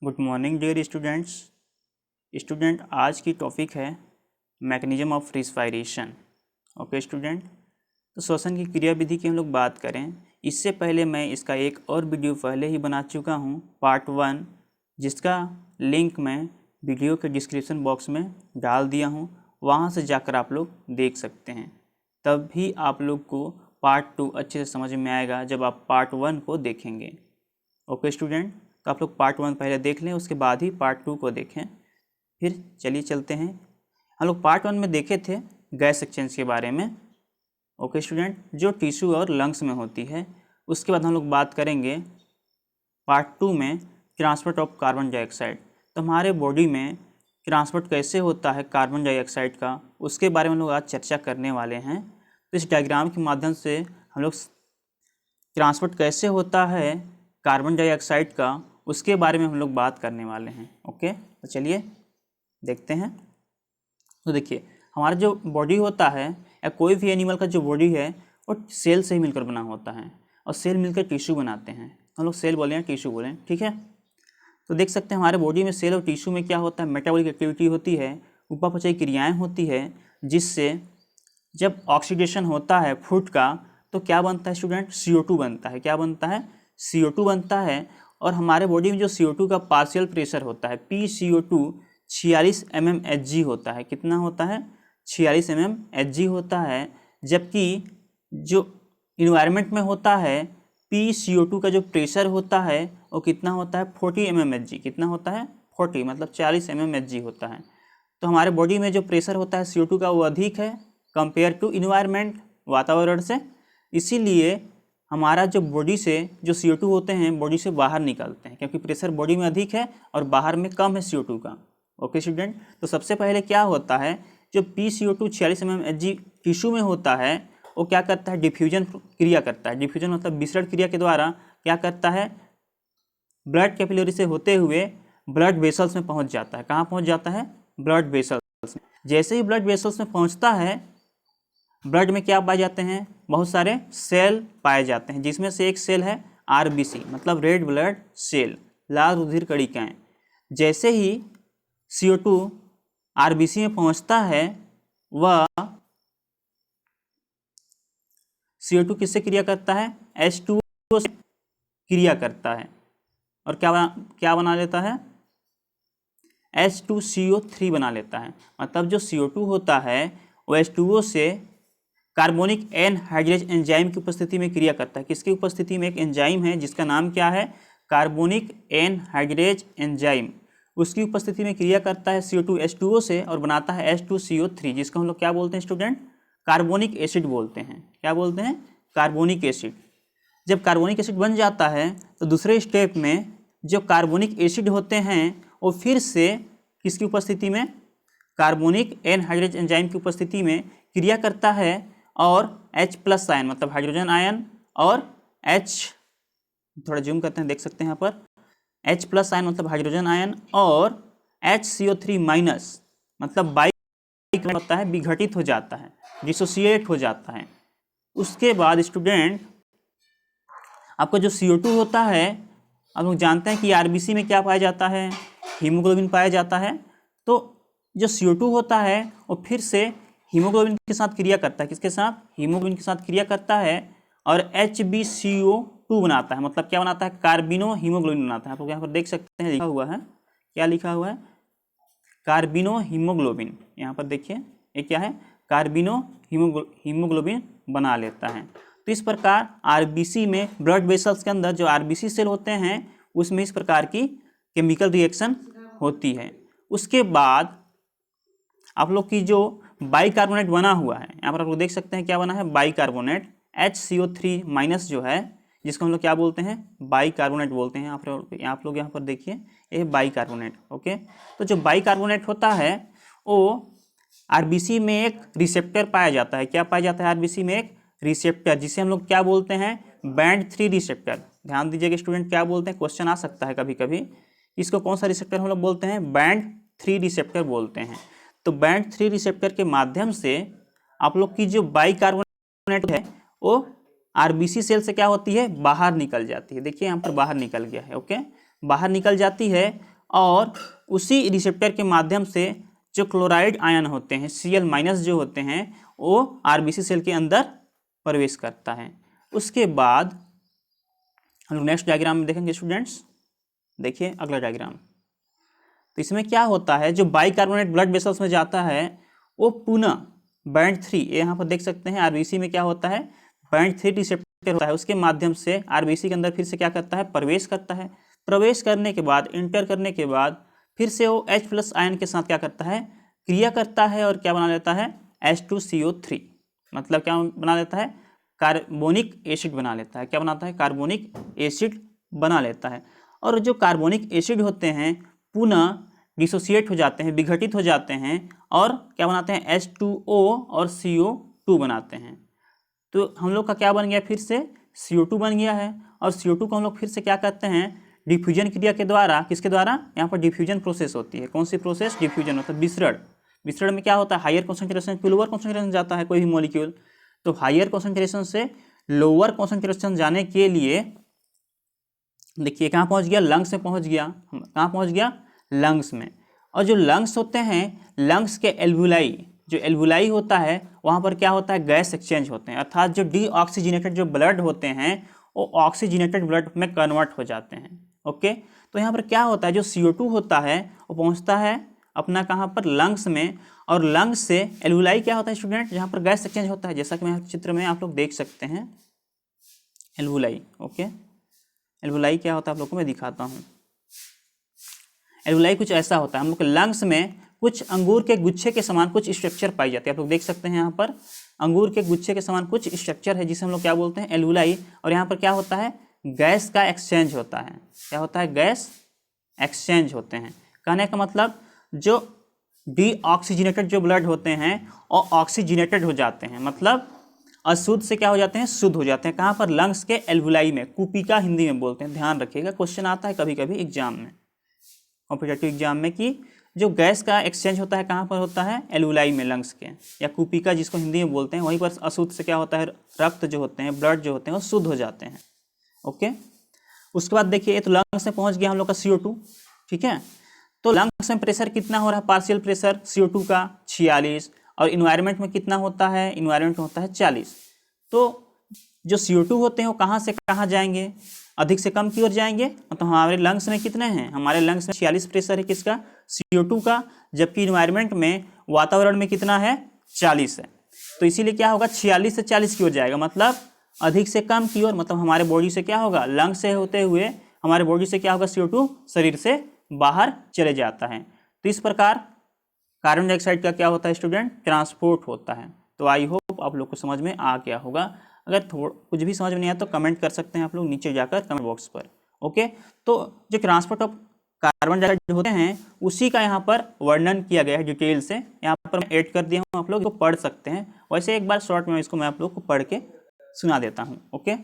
Good morning dear student आज की topic है mechanism of respiration. Okay student, तो श्वसन की क्रिया विधि की हम लोग बात करें। इससे पहले मैं इसका एक और वीडियो पहले ही बना चुका हूँ पार्ट 1, जिसका लिंक मैं वीडियो के डिस्क्रिप्शन बॉक्स में डाल दिया हूँ। वहाँ से जाकर आप लोग देख सकते हैं, तब भी आप लोग को पार्ट 2 अच्छे से समझ में आएगा जब आप पार्ट 1 को देखेंगे। ओके स्टूडेंट, तो आप लोग पार्ट 1 पहले देख लें, उसके बाद ही पार्ट 2 को देखें। फिर चलिए चलते हैं। हम लोग पार्ट 1 में देखे थे गैस एक्सचेंज के बारे में। ओके स्टूडेंट, जो टिश्यू और लंग्स में होती है। उसके बाद हम लोग बात करेंगे पार्ट 2 में ट्रांसपोर्ट ऑफ कार्बन डाइऑक्साइड। तो हमारे बॉडी में ट्रांसपोर्ट कैसे होता है कार्बन डाइऑक्साइड का, उसके बारे में हम लोग आज चर्चा करने वाले हैं। तो इस डायग्राम के माध्यम से हम लोग ट्रांसपोर्ट कैसे होता है कार्बन डाइऑक्साइड का, उसके बारे में हम लोग बात करने वाले हैं। ओके, तो चलिए देखते हैं। तो देखिए, हमारा जो बॉडी होता है या कोई भी एनिमल का जो बॉडी है वो सेल से ही मिलकर बना होता है, और सेल मिलकर टिश्यू बनाते हैं। हम लोग सेल बोले हैं, टिश्यू बोले हैं, ठीक है। तो देख सकते हैं हमारे बॉडी में सेल और टिश्यू में क्या होता है, मेटाबॉलिक एक्टिविटी होती है, उपापचयी क्रियाएँ होती है, जिससे जब ऑक्सीडेशन होता है फूड का तो क्या बनता है स्टूडेंट, CO2 बनता है। क्या बनता है, CO2 बनता है। और हमारे बॉडी में जो CO2 का पार्शियल प्रेशर होता है PCO2 46 mmHg होता है। कितना होता है, 46 mmHg होता है। जबकि जो इन्वायरमेंट में होता है PCO2 का जो प्रेशर होता है वो कितना होता है, 40 mmHg। कितना होता है, 40, मतलब 40 mmHg होता है। तो हमारे बॉडी में जो प्रेशर होता है CO2 का वो अधिक है कंपेयर टू इन्वायरमेंट, वातावरण से। इसीलिए हमारा जो बॉडी से जो CO2 होते हैं बॉडी से बाहर निकलते हैं, क्योंकि प्रेशर बॉडी में अधिक है और बाहर में कम है CO2 का। ओके स्टूडेंट, तो सबसे पहले क्या होता है, जो PCO2 46 mmHg टिश्यू में होता है वो क्या करता है, डिफ्यूजन क्रिया करता है। डिफ्यूजन मतलब विसरण क्रिया के द्वारा क्या करता है, ब्लड कैपिलरी से होते हुए ब्लड वेसल्स में पहुँच जाता है। कहाँ पहुँच जाता है, ब्लड वेसल्स में। जैसे ही ब्लड वेसल्स में पहुँचता है, ब्लड में क्या पाए जाते हैं, बहुत सारे सेल पाए जाते हैं, जिसमें से एक सेल है RBC, मतलब रेड ब्लड सेल, लाल रुधिर कणिकाएं। जैसे ही CO2 RBC में पहुंचता है, वह CO2 किससे क्रिया करता है, H2O से क्रिया करता है, और क्या बना लेता है, H2CO3 बना लेता है। मतलब जो CO2 होता है वो H2O से कार्बोनिक एनहाइड्रेज एंजाइम की उपस्थिति में क्रिया करता है। किसकी उपस्थिति में, एक एंजाइम है जिसका नाम क्या है, कार्बोनिक एनहाइड्रेज एंजाइम। उसकी उपस्थिति में क्रिया करता है CO2 H2O से और बनाता है H2CO3, जिसको हम लोग क्या बोलते हैं स्टूडेंट, कार्बोनिक एसिड बोलते हैं। क्या बोलते हैं, कार्बोनिक एसिड। जब कार्बोनिक एसिड बन जाता है तो दूसरे स्टेप में जो कार्बोनिक एसिड होते हैं वो फिर से किसकी उपस्थिति में, कार्बोनिक एनहाइड्रेज एंजाइम की उपस्थिति में क्रिया करता है, और H+ आयन मतलब हाइड्रोजन आयन, और H, थोड़ा जूम करते हैं, देख सकते हैं यहाँ पर, H+ आयन मतलब हाइड्रोजन आयन, और HCO3- मतलब बाइक होता है, विघटित हो जाता है, डिसोसिएट हो जाता है। उसके बाद स्टूडेंट आपका जो CO2 होता है, आप लोग जानते हैं कि RBC में क्या पाया जाता है, हीमोग्लोबिन पाया जाता है। तो जो CO2 होता है वो फिर से हीमोग्लोबिन के साथ क्रिया करता है। किसके साथ, हीमोग्लोबिन के साथ क्रिया करता है, और HbCO2 बनाता है। मतलब क्या बनाता है, कार्बिनो हीमोग्लोबिन बनाता है। आप लोग यहाँ पर देख सकते हैं लिखा हुआ है, क्या लिखा हुआ है, कार्बिनो हीमोग्लोबिन। यहाँ पर देखिए ये क्या है, कार्बिनो हीमोग्लोबिन बना लेता है। तो इस प्रकार RBC में, ब्लड वेसल्स के अंदर जो RBC सेल होते हैं उसमें इस प्रकार की केमिकल रिएक्शन होती है। उसके बाद आप लोग की जो बाइकार्बोनेट बना हुआ है, यहाँ पर आप लोग देख सकते हैं क्या बना है, बाइकार्बोनेट HCO3- जो है, जिसको हम लोग क्या बोलते हैं, बाइकार्बोनेट बोलते हैं। आप लोग यहाँ पर देखिए ये बाइकार्बोनेट। ओके, तो जो बाइकार्बोनेट होता है वो RBC में एक रिसेप्टर पाया जाता है। क्या पाया जाता है, RBC में एक रिसेप्टर, जिसे हम लोग क्या बोलते हैं, बैंड 3 रिसेप्टर। ध्यान दीजिएगा स्टूडेंट, क्या बोलते हैं, क्वेश्चन आ सकता है कभी कभी। इसको कौन सा रिसेप्टर हम लोग बोलते हैं, बैंड 3 रिसेप्टर बोलते हैं। तो बैंड 3 रिसेप्टर के माध्यम से आप लोग की जो बाइकार्बोनेट है वो RBC सेल से क्या होती है, बाहर निकल जाती है। देखिए यहाँ पर बाहर निकल गया है। ओके, बाहर निकल जाती है, और उसी रिसेप्टर के माध्यम से जो क्लोराइड आयन होते हैं Cl- जो होते हैं वो आरबीसी सेल के अंदर प्रवेश करता है। उसके बाद हम लोग नेक्स्ट डायग्राम में देखेंगे स्टूडेंट्स। देखिए अगला डायग्राम। तो इसमें क्या होता है, जो बाइकार्बोनेट ब्लड वेसल्स में जाता है वो पुनः बैंड 3, यहाँ पर देख सकते हैं आरबीसी में क्या होता है, बैंड 3 रिसेप्टर होता है, उसके माध्यम से आरबीसी के अंदर फिर से क्या करता है, प्रवेश करता है। प्रवेश करने के बाद, इंटर करने के बाद फिर से वो H+ आयन के साथ क्या करता है, क्रिया करता है और क्या बना लेता है, H2CO3, मतलब क्या बना लेता है, कार्बोनिक एसिड बना लेता है। क्या बनाता है, कार्बोनिक एसिड बना लेता है। और जो कार्बोनिक एसिड होते हैं पुनः डिसोसिएट हो जाते हैं, विघटित हो जाते हैं और क्या बनाते हैं, H2O और CO2 बनाते हैं। तो हम लोग का क्या बन गया, फिर से CO2 बन गया है। और CO2 को हम लोग फिर से क्या करते हैं, डिफ्यूजन क्रिया के द्वारा, किसके द्वारा, यहाँ पर डिफ्यूजन प्रोसेस होती है। कौन सी प्रोसेस, डिफ्यूजन, मतलब विसरण। विसरण में क्या होता है, higher concentration to lower concentration जाता है कोई भी मॉलिक्यूल। तो हायर कॉन्सेंट्रेशन से लोअर कॉन्सेंट्रेशन जाने के लिए देखिए कहाँ पहुँच गया, लंग्स में पहुँच गया। कहाँ पहुँच गया, लंग्स में। और जो लंग्स होते हैं, लंग्स के एल्वुलाई, जो एल्वुलाई होता है वहाँ पर क्या होता है, गैस एक्सचेंज होते हैं, अर्थात जो डीऑक्सीजनेटेड जो ब्लड होते हैं वो ऑक्सीजनेटेड ब्लड में कन्वर्ट हो जाते हैं। ओके, तो यहाँ पर क्या होता है, जो CO2 होता है वो पहुँचता है अपना कहाँ पर, लंग्स में। और लंग्स से एल्वुलाई क्या होता है स्टूडेंट, जहाँ पर गैस एक्सचेंज होता है, जैसा कि मैं चित्र में आप लोग देख सकते हैं एल्वुलाई। ओके, एल्वुलाई क्या होता है आप लोग को मैं दिखाता हूँ। एल्वुलाई कुछ ऐसा होता है, हम लोग के लंग्स में कुछ अंगूर के गुच्छे के समान कुछ स्ट्रक्चर पाई जाती है। आप लोग देख सकते हैं यहाँ पर अंगूर के गुच्छे के समान कुछ स्ट्रक्चर है जिसे हम लोग क्या बोलते हैं, एल्वुलाई। और यहाँ पर क्या होता है, गैस का एक्सचेंज होता है। क्या होता है, गैस एक्सचेंज होते हैं। कहने का मतलब जो डीऑक्सीजनेटेड जो ब्लड होते हैं और ऑक्सीजनेटेड हो जाते हैं, मतलब अशुद्ध से क्या हो जाते हैं, शुद्ध हो जाते हैं। कहाँ पर, लंग्स के एल्वुलाई में। कुपिका हिंदी में बोलते हैं, ध्यान रखिएगा, क्वेश्चन आता है कभी कभी एग्जाम में, कॉम्पिटेटिव एग्जाम में, कि जो गैस का एक्सचेंज होता है कहाँ पर होता है, एल्वुलाई में, लंग्स के, या कुपिका जिसको हिंदी में बोलते हैं। वहीं पर अशुद्ध से क्या होता है, रक्त जो होते हैं, ब्लड जो होते हैं वो शुद्ध हो जाते हैं। ओके, उसके बाद देखिए तो लंग्स में पहुँच गया हम लोग का CO2, ठीक है। तो लंग्स में प्रेशर कितना हो रहा है, पार्शियल प्रेशर CO2 का 46, और इन्वायरमेंट में कितना होता है, इन्वायरमेंट में होता है 40। तो जो CO2 होते हैं वो कहाँ से कहाँ जाएंगे, अधिक से कम की ओर जाएंगे। तो हमारे लंग्स में कितने हैं, हमारे लंग्स में 46 प्रेशर है, किसका, CO2 का, जबकि इन्वायरमेंट में, वातावरण में कितना है, 40 है। तो इसीलिए क्या होगा, 46 से 40 की ओर जाएगा, मतलब अधिक से कम की ओर। मतलब हमारे बॉडी से क्या होगा, लंग्स से होते हुए हमारे बॉडी से क्या होगा, CO2 शरीर से बाहर चले जाता है। तो इस प्रकार कार्बन डाइऑक्साइड का क्या होता है स्टूडेंट, ट्रांसपोर्ट होता है। तो आई होप आप लोग को समझ में आ गया होगा। अगर कुछ भी समझ में नहीं आया तो कमेंट कर सकते हैं आप लोग नीचे जाकर कमेंट बॉक्स पर। ओके, तो जो ट्रांसपोर्ट ऑफ कार्बन डाइऑक्साइड होते हैं उसी का यहाँ पर वर्णन किया गया है डिटेल से। यहाँ पर मैं ऐड कर दिया हूँ, आप लोग इसको पढ़ सकते हैं। वैसे एक बार शॉर्ट में इसको मैं आप लोग को पढ़ के सुना देता हूँ। ओके,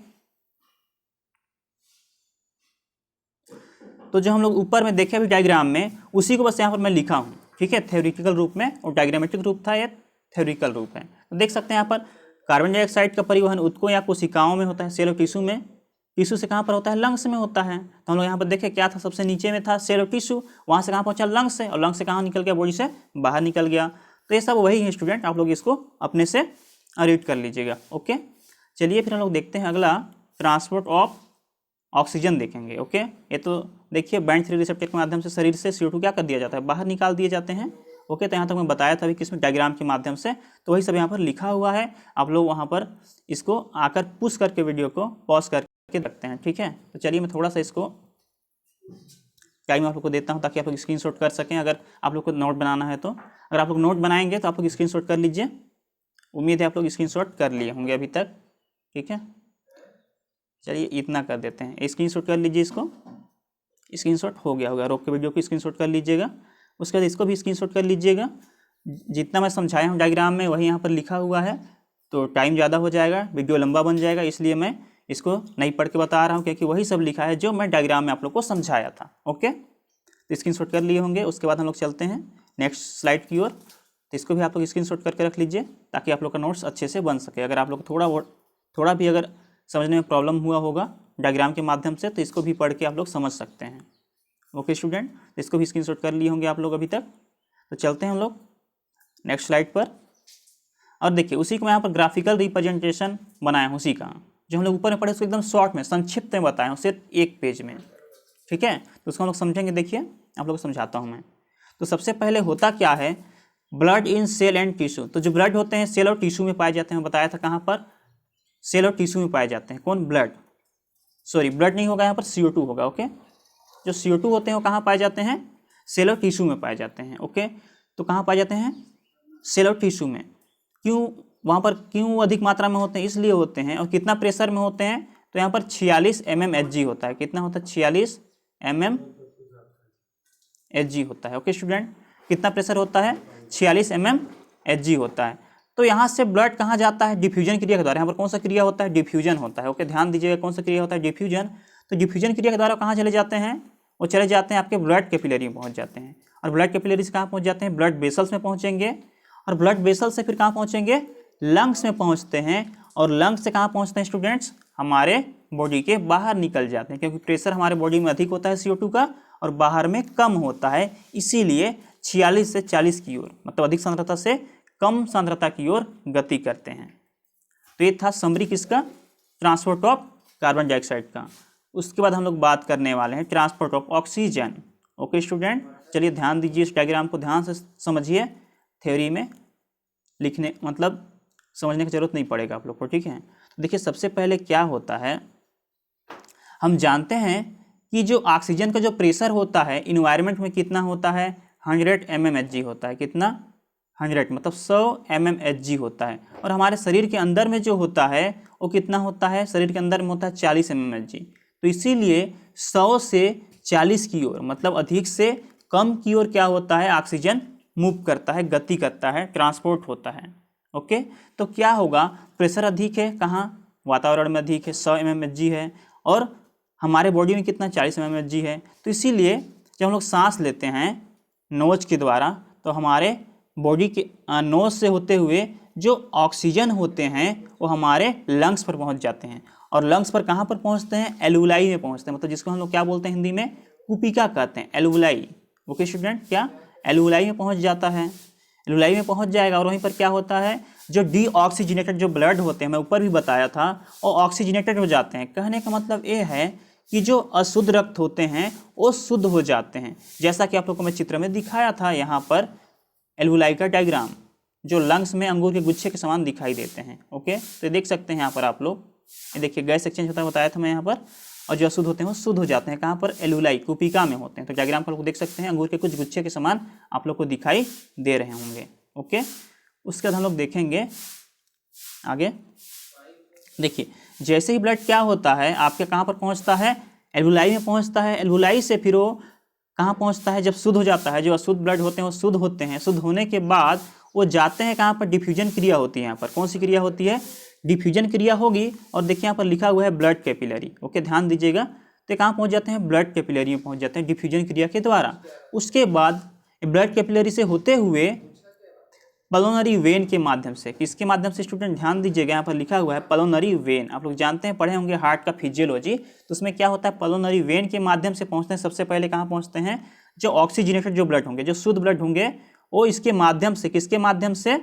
तो जो हम लोग ऊपर में देखे अभी डायग्राम में, उसी को बस यहाँ पर मैं लिखा हूँ, ठीक है, थ्योरेटिकल रूप में, और डायग्रामेटिक रूप था, ये थ्योरेटिकल रूप है। तो देख सकते हैं यहाँ पर कार्बन डाइऑक्साइड का परिवहन ऊतकों या कोशिकाओं में होता है, सेल और टिश्यू में। टिश्यू से कहाँ पर होता है, लंग्स में होता है। तो हम लोग यहाँ पर देखें क्या था, सबसे नीचे में था सेल और टिश्यू, वहाँ से कहाँ पहुँचा, लंग्स से, और लंग्स से कहाँ निकल गया, बॉडी से बाहर निकल गया। तो ये सब वही है स्टूडेंट, आप लोग इसको अपने से रीड कर लीजिएगा। ओके, चलिए फिर हम लोग देखते हैं अगला, ट्रांसपोर्ट ऑफ ऑक्सीजन देखेंगे। ओके, ये तो देखिए बैंड 3 रिसेप्टर के माध्यम से शरीर से CO2 क्या कर दिया जाता है, बाहर निकाल दिए जाते हैं। ओके, तो यहाँ तक मैं बताया था अभी किसमें, डायग्राम के माध्यम से। तो वही सब यहाँ पर लिखा हुआ है, आप लोग वहाँ पर इसको आकर पुश करके वीडियो को पॉज करके रखते हैं, ठीक है। तो चलिए मैं थोड़ा सा इसको टाइम आप लोग को देता हूँ ताकि आप लोग स्क्रीनशॉट कर सकें, अगर आप लोग को नोट बनाना है तो। अगर आप लोग नोट बनाएंगे तो आप लोग स्क्रीनशॉट कर लीजिए, उम्मीद है आप लोग स्क्रीनशॉट कर लिए होंगे अभी तक, ठीक है। चलिए इतना कर देते हैं, स्क्रीनशॉट कर लीजिए, इसको स्क्रीनशॉट हो गया होगा, रोक के वीडियो को स्क्रीनशॉट कर लीजिएगा। उसके बाद इसको भी स्क्रीनशॉट कर लीजिएगा। जितना मैं समझाया हूँ डायग्राम में वही यहाँ पर लिखा हुआ है, तो टाइम ज़्यादा हो जाएगा, वीडियो लंबा बन जाएगा, इसलिए मैं इसको नहीं पढ़ के बता रहा हूँ, क्योंकि वही सब लिखा है जो मैं डायग्राम में आप लोग को समझाया था। ओके, तो स्क्रीनशॉट कर लिए होंगे। उसके बाद हम लोग चलते हैं नेक्स्ट स्लाइड की ओर। तो इसको भी आप लोग स्क्रीनशॉट करके रख लीजिए ताकि आप लोग का नोट्स अच्छे से बन सके। अगर आप लोग थोड़ा भी अगर समझने में प्रॉब्लम हुआ होगा डायग्राम के माध्यम से, तो इसको भी पढ़ के आप लोग समझ सकते हैं। ओके स्टूडेंट, इसको भी स्क्रीनशॉट कर लिए होंगे आप लोग अभी तक। तो चलते हैं हम लोग नेक्स्ट स्लाइड पर। और देखिए उसी को मैं यहाँ पर ग्राफिकल रिप्रेजेंटेशन बनाया हूँ, उसी का जो हम लोग ऊपर में पढ़े उसको एकदम शॉर्ट में संक्षिप्त में बताया हूँ, सिर्फ एक पेज में। ठीक है, तो उसको हम लोग समझेंगे। देखिए आप लोग को समझाता हूँ मैं। तो सबसे पहले होता क्या है, blood in cell and tissue. तो जो ब्लड होते हैं सेल और टिश्यू में पाए जाते हैं, बताया था कहाँ पर, सेल और टिश्यू में पाए जाते हैं। कौन, ब्लड, सॉरी ब्लड नहीं होगा यहाँ पर, CO2 होगा। ओके, जो CO2 होते हैं वो कहाँ पाए जाते हैं, सेल और टिश्यू में पाए जाते हैं। ओके, तो कहाँ पाए जाते हैं, सेल और टिश्यू में। क्यों वहाँ पर, क्यों अधिक मात्रा में होते हैं, इसलिए होते हैं। और कितना प्रेशर में होते हैं, तो यहाँ पर 46 mmHg होता है। कितना होता है, 46 mmHg होता है। ओके स्टूडेंट, कितना प्रेशर होता है, 46 mmHg होता है। तो यहाँ से ब्लड कहाँ जाता है, डिफ्यूजन क्रिया के द्वारा। यहाँ पर कौन सा क्रिया होता है, डिफ्यूजन होता है। ओके, ध्यान दीजिएगा कौन सा क्रिया होता है, डिफ्यूजन। तो डिफ्यूजन क्रिया के द्वारा कहाँ चले जाते हैं, वो चले जाते हैं आपके ब्लड कैपिलरी में पहुँच जाते हैं। और ब्लड कैपिलरी से कहाँ पहुँच जाते हैं, ब्लड वेसल्स में पहुँचेंगे। और ब्लड वेसल से फिर कहाँ पहुँचेंगे, लंग्स में पहुँचते हैं। और लंग्स से कहाँ पहुँचते हैं स्टूडेंट्स, हमारे बॉडी के बाहर निकल जाते हैं। क्योंकि प्रेशर हमारे बॉडी में अधिक होता है CO2 का, और बाहर में कम होता है, इसीलिए 46 से 40 की ओर, मतलब अधिक सांद्रता से कम सांद्रता की ओर गति करते हैं। तो ये था समरी किसका, ट्रांसपोर्ट ऑफ कार्बन डाइऑक्साइड का। उसके बाद हम लोग बात करने वाले हैं transport of oxygen. Okay student, चलिए ध्यान दीजिए, इस डायग्राम को ध्यान से समझिए। थ्योरी में लिखने मतलब समझने की जरूरत नहीं पड़ेगा आप लोग को। ठीक है, तो देखिए सबसे पहले क्या होता है, हम जानते हैं कि जो ऑक्सीजन का जो प्रेशर होता है इन्वायरमेंट में कितना होता है, 100 mmHg होता है। कितना, 100 मतलब 100 mmHg होता है। और हमारे शरीर के अंदर में जो होता है वो कितना होता है, शरीर के अंदर में होता है 40 mmHg। तो इसीलिए 100 से 40 की ओर, मतलब अधिक से कम की ओर क्या होता है, ऑक्सीजन मूव करता है, गति करता है, ट्रांसपोर्ट होता है। ओके, तो क्या होगा, प्रेशर अधिक है, कहाँ, वातावरण में अधिक है, 100 mmHg है, और हमारे बॉडी में कितना, 40 mmHg है। तो इसीलिए जब हम लोग सांस लेते हैं नोज के द्वारा, तो हमारे बॉडी के नोज से होते हुए जो ऑक्सीजन होते हैं वो हमारे लंग्स पर पहुंच जाते हैं। और लंग्स पर कहाँ पर पहुंचते हैं, एल्वुलाई में पहुंचते हैं, मतलब जिसको हम लोग क्या बोलते हैं हिंदी में, कुपिका कहते हैं, एल्वुलाई। ओके स्टूडेंट, क्या एल्वुलाई में पहुंच जाता है, एल्वुलाई में पहुंच जाएगा। और वहीं पर क्या होता है, जो डीऑक्सीजनेटेड जो ब्लड होते हैं, मैं ऊपर भी बताया था, वो ऑक्सीजनेटेड हो जाते हैं। कहने का मतलब ये है कि जो अशुद्ध रक्त होते हैं वो शुद्ध हो जाते हैं। जैसा कि आप लोग को मैं चित्र में दिखाया था, यहाँ पर एल्वुलाई का डायग्राम, जो लंग्स में अंगूर के गुच्छे के समान दिखाई देते हैं। ओके, तो देख सकते हैं यहाँ पर आप लोग, ये देखिए गैस एक्सचेंज होता है, बताया था मैं यहाँ पर। और जो अशुद्ध होते हैं वो शुद्ध हो जाते हैं, कहाँ पर, एल्वुलाई, कुपिका में होते हैं। तो डायग्राम पर लोग देख सकते हैं अंगूर के कुछ गुच्छे के समान आप लोग को दिखाई दे रहे होंगे। ओके, उसके बाद हम लोग देखेंगे आगे। देखिए जैसे ही ब्लड क्या होता है आपके कहाँ पर पहुँचता है, एल्वुलाई में पहुँचता है। एल्वुलाई से फिर वो कहाँ पहुँचता है, जब शुद्ध हो जाता है, जो अशुद्ध ब्लड होते हैं वो शुद्ध होते हैं। शुद्ध होने के बाद वो जाते हैं कहाँ पर, डिफ्यूजन क्रिया होती है। यहाँ पर कौन सी क्रिया होती है, डिफ्यूजन क्रिया होगी। और देखिए यहाँ पर लिखा हुआ है ब्लड कैपिलरी। ओके, ध्यान दीजिएगा। तो कहाँ पहुँच जाते हैं, ब्लड कैपिलरी में पहुँच जाते हैं डिफ्यूजन क्रिया के द्वारा। उसके बाद ब्लड कैपिलरी से होते हुए पल्मोनरी वेन के माध्यम से, किसके माध्यम से स्टूडेंट, ध्यान दीजिएगा, यहाँ पर लिखा हुआ है पल्मोनरी वेन। आप लोग जानते हैं, पढ़े होंगे हार्ट का फिजियोलॉजी, तो उसमें क्या होता है, पल्मोनरी वेन के माध्यम से पहुँचते हैं। सबसे पहले कहाँ पहुँचते हैं, जो ऑक्सीजनेटेड जो ब्लड होंगे, जो शुद्ध ब्लड होंगे, वो इसके माध्यम से, किसके माध्यम से,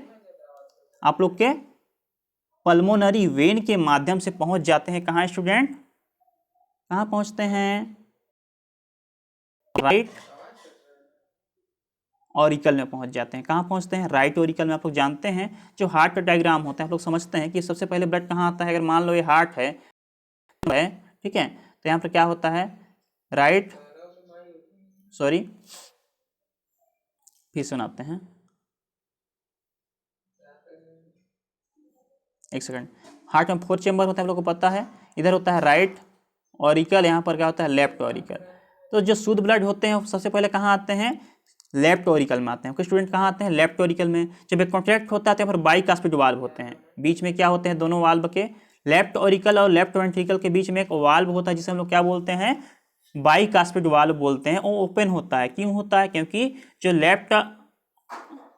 आप लोग के पल्मोनरी वेन के माध्यम से पहुँच जाते हैं। कहाँ स्टूडेंट, कहाँ पहुँचते हैं, राइट ऑरिकल में पहुंच जाते हैं। कहाँ पहुंचते हैं, राइट ऑरिकल में। आप लोग जानते हैं जो हार्ट का डायग्राम होता है, आप लोग समझते हैं कि सबसे पहले ब्लड कहाँ आता है। अगर मान लो ये हार्ट है, ठीक है, तो यहाँ पर क्या होता है, राइट, सॉरी फिर सुनाते हैं, एक सेकंड। हार्ट में 4 चेंबर होता है, आप लोग को पता है। इधर होता है राइट ऑरिकल, यहाँ पर क्या होता है, लेफ्ट ऑरिकल। तो जो शुद्ध ब्लड होते हैं सबसे पहले कहाँ आते हैं, लेफ्ट ऑरिकल में आते हैं। स्टूडेंट कहाँ आते हैं, लेफ्ट ऑरिकल में। जब एक कॉन्ट्रैक्ट होता है तो यहाँ पर बाइकास्पिड वाल्व होते हैं, बीच में क्या होते हैं, दोनों वाल्व के, लेफ्ट ऑरिकल और लेफ्ट वेंट्रिकल के बीच में एक वाल्व होता है जिसे हम लोग क्या बोलते हैं, बाइकास्पिड वाल्व बोलते हैं। वो ओपन होता है, क्यों होता है, क्योंकि जो लेफ्ट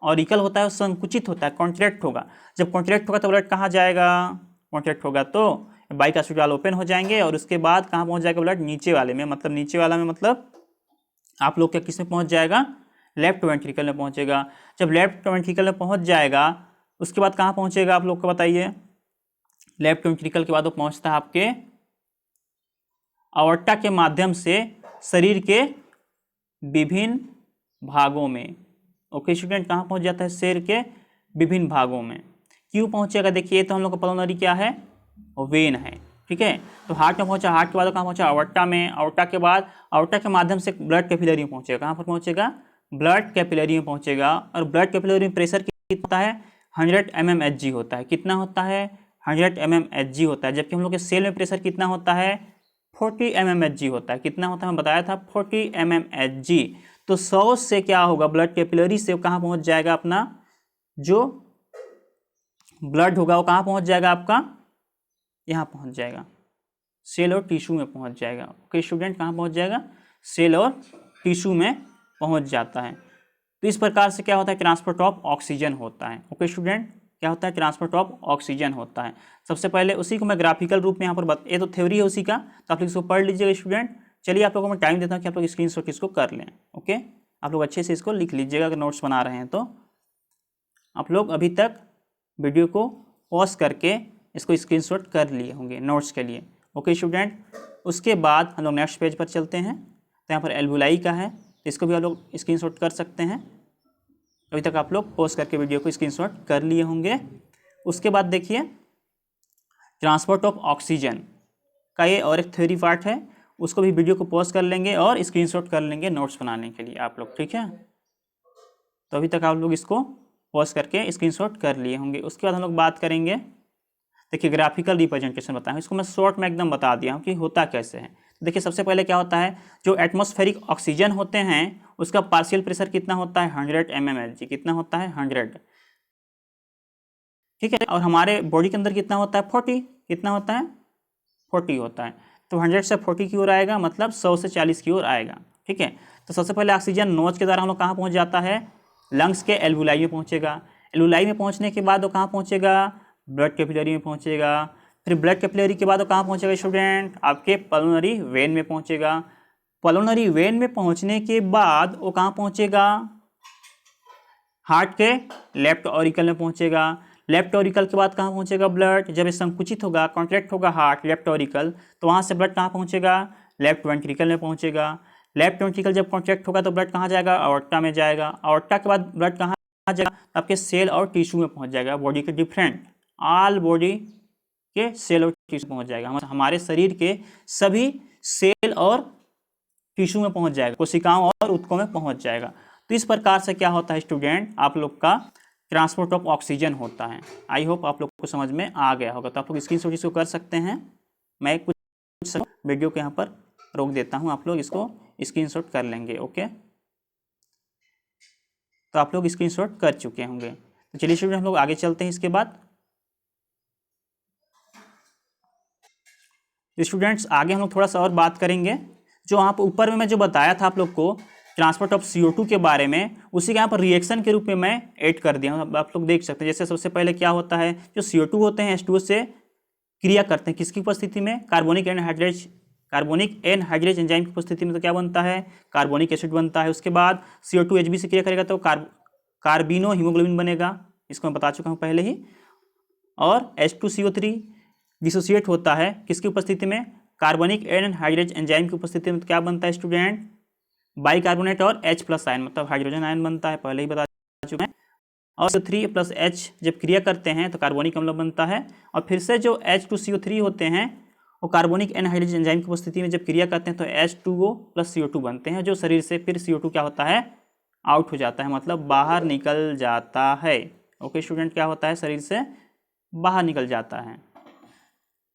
ऑरिकल होता है वो संकुचित होता है, कॉन्ट्रैक्ट होगा। जब कॉन्ट्रैक्ट होगा तो ब्लड कहाँ जाएगा, कॉन्ट्रैक्ट होगा तो बाइकास्पिड वाल्व ओपन हो जाएंगे और उसके बाद कहाँ पहुँच जाएगा ब्लड, नीचे वाले में। मतलब नीचे वाला में मतलब आप लोग क्या किस में पहुंच जाएगा, लेफ्ट वेंट्रिकल में पहुंचेगा। जब लेफ्ट वेंट्रिकल में पहुंच जाएगा उसके बाद कहाँ पहुंचेगा आप लोग को बताइए, लेफ्ट वेंट्रिकल के बाद वो पहुंचता है आपके अवॉर्टा के माध्यम से शरीर के विभिन्न भागों में। ओके स्टूडेंट, कहाँ पहुंच जाता है, शरीर के विभिन्न भागों में। क्यों पहुंचेगा, देखिए तो हम लोग का पल्मोनरी क्या है, वेन है, ठीक है। तो हार्ट में पहुंचा, हार्ट के बाद कहाँ पहुंचा, अवॉर्टा में, अवॉर्टा के बाद अवॉर्टा के माध्यम से ब्लड कैपिलरी में पहुंचेगा। कहाँ पर पहुंचेगा, ब्लड कैपिलरी में पहुंचेगा। और ब्लड कैपिलरी में प्रेशर कितना होता है, 100 mmHg होता है। कितना होता है, 100 mmHg होता है। जबकि हम लोग के सेल में प्रेशर कितना होता है, 40 mmHg होता है। कितना होता है, मैं बताया था 40 mmHg। तो 100 से क्या होगा, ब्लड कैपिलरी से कहाँ पहुंच जाएगा, अपना जो ब्लड होगा वो कहाँ पहुंच जाएगा, आपका यहाँ पहुंच जाएगा, सेल और टिश्यू में पहुंच जाएगा। ओके स्टूडेंट, कहाँ पहुंच जाएगा, सेल और टिश्यू में पहुंच जाता है। तो इस प्रकार से क्या होता है, ट्रांसपोर्ट ऑफ ऑक्सीजन होता है। ओके स्टूडेंट, क्या होता है, ट्रांसपोर्ट ऑफ ऑक्सीजन होता है। सबसे पहले उसी को मैं ग्राफिकल रूप में यहाँ पर ये तो थ्योरी है उसी का, तो आप लोग इसको पढ़ लीजिएगा स्टूडेंट। चलिए आप लोगों को मैं टाइम देता हूँ कि आप लोग स्क्रीनशॉट इसको कर लें। ओके, आप लोग अच्छे से इसको लिख लीजिएगा, अगर नोट्स बना रहे हैं तो। आप लोग अभी तक वीडियो को पॉज करके इसको स्क्रीनशॉट कर लिए होंगे नोट्स के लिए। ओके स्टूडेंट, उसके बाद हम लोग नेक्स्ट पेज पर चलते हैं। तो यहाँ पर एल्वुलाई का है, इसको भी आप लोग स्क्रीनशॉट कर सकते हैं। अभी तक आप लोग पॉज करके वीडियो को स्क्रीनशॉट कर लिए होंगे। उसके बाद देखिए ट्रांसपोर्ट ऑफ ऑक्सीजन का ये और एक थ्योरी पार्ट है, उसको भी वीडियो को पॉज कर लेंगे और स्क्रीनशॉट कर लेंगे नोट्स बनाने के लिए आप लोग, ठीक है। तो अभी तक आप लोग इसको पॉज करके स्क्रीनशॉट कर लिए होंगे। उसके बाद हम लोग बात करेंगे, देखिए ग्राफिकल रिप्रेजेंटेशन बताएं, इसको मैं शॉर्ट में एकदम बता दिया हूँ कि होता कैसे है। देखिए सबसे पहले क्या होता है, जो एटमॉस्फेरिक ऑक्सीजन होते हैं उसका पार्शियल प्रेशर कितना होता है, 100 mmHg। कितना होता है, 100, ठीक है। और हमारे बॉडी के अंदर कितना होता है, 40। कितना होता है, 40 होता है। तो 100 से 40 की ओर आएगा, मतलब 100 से 40 की ओर आएगा, ठीक है। तो सबसे पहले ऑक्सीजन नोज के द्वारा हम लोग कहाँ पहुँच जाता है, लंग्स के एल्वुलाई में पहुँचेगा। एल्वुलाई में पहुँचने के बाद वो कहाँ पहुँचेगा, ब्लड कैपिलरी में पहुँचेगा। फिर ब्लड कैपिलरी के बाद वो कहाँ पहुँचेगा स्टूडेंट, आपके पल्मोनरी वेन में पहुँचेगा। पल्मोनरी वेन में पहुँचने के बाद वो कहाँ पहुँचेगा, हार्ट के लेफ्ट ऑरिकल में पहुँचेगा। लेफ्ट ऑरिकल के बाद कहाँ पहुँचेगा ब्लड, जब ये संकुचित होगा, कॉन्ट्रैक्ट होगा हार्ट लेफ्ट ऑरिकल, तो वहाँ से ब्लड कहाँ पहुँचेगा, लेफ्ट वेंट्रिकल में पहुँचेगा। लेफ्ट वेंट्रिकल जब कॉन्ट्रैक्ट होगा तो ब्लड कहाँ जाएगा, अवॉर्टा में जाएगा। अवॉर्टा के बाद ब्लड कहाँ जाएगा, आपके सेल और टिश्यू में पहुँच जाएगा। बॉडी के डिफरेंट ऑल बॉडी के सेल और टिश्यू पहुँच जाएगा, हमारे शरीर के सभी सेल और टिश्यू में पहुँच जाएगा, कोशिकाओं और ऊतकों में पहुँच जाएगा। तो इस प्रकार से क्या होता है स्टूडेंट, आप लोग का ट्रांसपोर्ट ऑफ ऑक्सीजन होता है। आई होप आप लोग को समझ में आ गया होगा। तो आप लोग स्क्रीनशॉट इसको कर सकते हैं। मैं कुछ वीडियो को यहाँ पर रोक देता हूँ, आप लोग इसको स्क्रीनशॉट कर लेंगे। ओके, तो आप लोग स्क्रीनशॉट कर चुके होंगे। तो चलिए स्टूडेंट हम लोग आगे चलते हैं। इसके बाद स्टूडेंट्स आगे हम लोग थोड़ा सा और बात करेंगे। जो यहाँ पर ऊपर में मैं जो बताया था आप लोग को ट्रांसपोर्ट ऑफ CO2 के बारे में, उसी के यहाँ पर रिएक्शन के रूप में मैं ऐड कर दिया हूँ। आप लोग देख सकते हैं। जैसे सबसे पहले क्या होता है, जो CO2 होते हैं H2O से क्रिया करते हैं, किसकी उपस्थिति में, कार्बोनिक एनहाइड्रेज एंजाइम की उपस्थिति में। तो क्या बनता है, कार्बोनिक एसिड बनता है। उसके बाद CO2 Hb से क्रिया करेगा तो कार्बिनो हीमोग्लोबिन बनेगा, इसको मैं बता चुका हूँ पहले ही। और H2CO3 डिसोसिएट होता है किसकी उपस्थिति में, कार्बोनिक एनहाइड्रेज एंजाइम की उपस्थिति में। तो क्या बनता है स्टूडेंट, बाइकार्बोनेट और H+ आयन, मतलब हाइड्रोजन आयन बनता है, पहले ही बता चुके हैं। और CO3+H जब क्रिया करते हैं तो कार्बोनिक अम्ल बनता है। और फिर से जो H2CO3 होते हैं वो कार्बोनिक एनहाइड्रेज एंजाइम की उपस्थिति में जब क्रिया करते हैं तो H2O+CO2 बनते हैं, जो शरीर से फिर CO2 क्या होता है, आउट हो जाता है, मतलब बाहर निकल जाता है। ओके स्टूडेंट, क्या होता है, शरीर से बाहर निकल जाता है।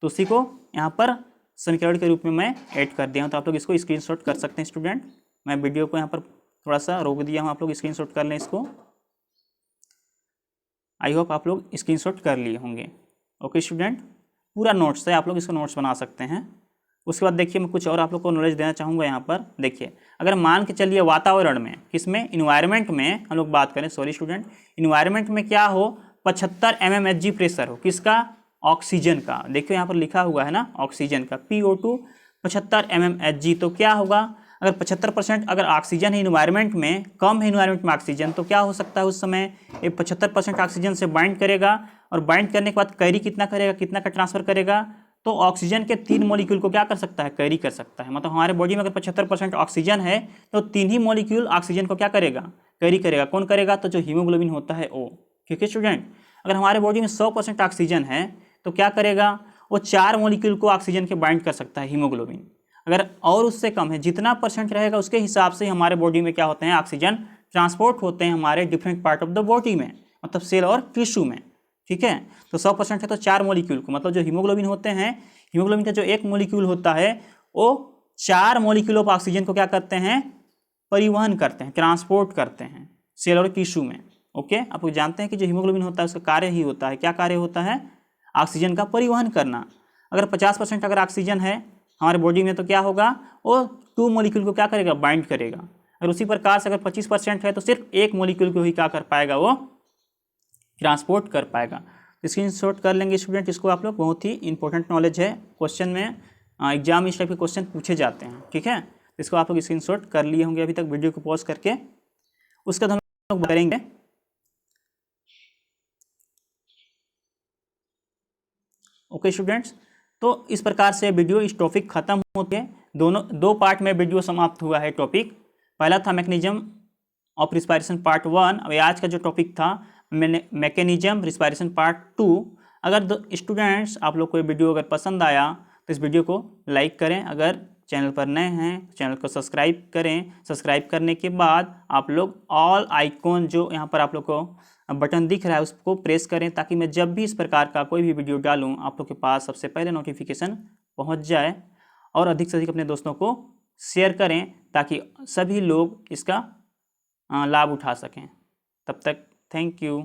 तो उसी को यहाँ पर समीकरण के रूप में मैं ऐड कर दिया हूँ। तो आप लोग इसको स्क्रीनशॉट कर सकते हैं स्टूडेंट। मैं वीडियो को यहाँ पर थोड़ा सा रोक दिया हूँ, आप लोग स्क्रीनशॉट कर लें इसको। आई होप आप लोग स्क्रीनशॉट कर लिए होंगे। ओके स्टूडेंट, पूरा नोट्स है, आप लोग इसको नोट्स बना सकते हैं। उसके बाद देखिए मैं कुछ और आप लोग को नॉलेज देना चाहूँगा यहाँ पर। देखिए अगर मान के चलिए वातावरण में, किसमें, इन्वायरमेंट में हम लोग बात करें, सॉरी स्टूडेंट, इन्वायरमेंट में क्या हो, 75 mmHg प्रेशर हो, किसका, ऑक्सीजन का। देखिए यहाँ पर लिखा हुआ है ना, ऑक्सीजन का PO2 75 mmHg। तो क्या होगा, अगर 75% अगर ऑक्सीजन है इन्वायरमेंट में, कम है इन्वायरमेंट में ऑक्सीजन, तो क्या हो सकता है उस समय ये 75% ऑक्सीजन से बाइंड करेगा, और बाइंड करने के बाद कैरी कितना करेगा, कितना का ट्रांसफर करेगा, तो ऑक्सीजन के 3 मॉलिक्यूल को क्या कर सकता है, कैरी कर सकता है। मतलब हमारे बॉडी में अगर 75% ऑक्सीजन है तो 3 ही मॉलिक्यूल ऑक्सीजन को क्या करेगा, कैरी करेगा। कौन करेगा, तो जो हीमोग्लोबिन होता है वो। ठीक है स्टूडेंट, अगर हमारे बॉडी में 100% ऑक्सीजन है तो क्या करेगा, वो 4 मॉलिक्यूल को ऑक्सीजन के बाइंड कर सकता है हीमोग्लोबिन। अगर और उससे कम है, जितना परसेंट रहेगा उसके हिसाब से हमारे बॉडी में क्या होते हैं, ऑक्सीजन ट्रांसपोर्ट होते हैं हमारे different part of the body में, मतलब सेल और टिश्यू में। ठीक है, तो 100% है तो 4 मॉलिक्यूल को, मतलब जो हीमोग्लोबिन होते हैं, हीमोग्लोबिन का जो एक मॉलिक्यूल होता है वो 4 मॉलिक्यूल ऑफ ऑक्सीजन को क्या करते हैं, परिवहन करते हैं, ट्रांसपोर्ट करते हैं सेल और टिश्यू में। ओके, आप लोग जानते हैं कि जो हीमोग्लोबिन होता है उसका कार्य ही होता है, क्या कार्य होता है, ऑक्सीजन का परिवहन करना। अगर 50% अगर ऑक्सीजन है हमारे बॉडी में तो क्या होगा, वो 2 मॉलिक्यूल को क्या करेगा, बाइंड करेगा। और उसी प्रकार से अगर 25% है तो सिर्फ एक मॉलिक्यूल को ही क्या कर पाएगा, वो ट्रांसपोर्ट कर पाएगा। स्क्रीनशॉट कर लेंगे स्टूडेंट, इसको आप लोग, बहुत ही इंपॉर्टेंट नॉलेज है, क्वेश्चन में एग्जाम में इस टाइप के क्वेश्चन पूछे जाते हैं। ठीक है, इसको आप लोग स्क्रीनशॉट कर लिए होंगे अभी तक वीडियो को पॉज करके। उसका हम लोग करेंगे ओके स्टूडेंट्स। तो इस प्रकार से वीडियो, इस टॉपिक खत्म होते हैं। दो पार्ट में वीडियो समाप्त हुआ है टॉपिक। पहला था मैकेनिज्म ऑफ रिस्पायरेशन पार्ट 1, और आज का जो टॉपिक था मैकेनिज्म रिस्पायरेशन पार्ट 2। अगर स्टूडेंट्स आप लोग को ये वीडियो अगर पसंद आया तो इस वीडियो को लाइक करें, अगर चैनल पर नए हैं चैनल को सब्सक्राइब करें। सब्सक्राइब करने के बाद आप लोग ऑल आइकॉन जो यहाँ पर आप लोग को बटन दिख रहा है उसको प्रेस करें, ताकि मैं जब भी इस प्रकार का कोई भी वीडियो डालूँ आप लोग के पास सबसे पहले नोटिफिकेशन पहुँच जाए। और अधिक से अधिक अपने दोस्तों को शेयर करें ताकि सभी लोग इसका लाभ उठा सकें। तब तक थैंक यू।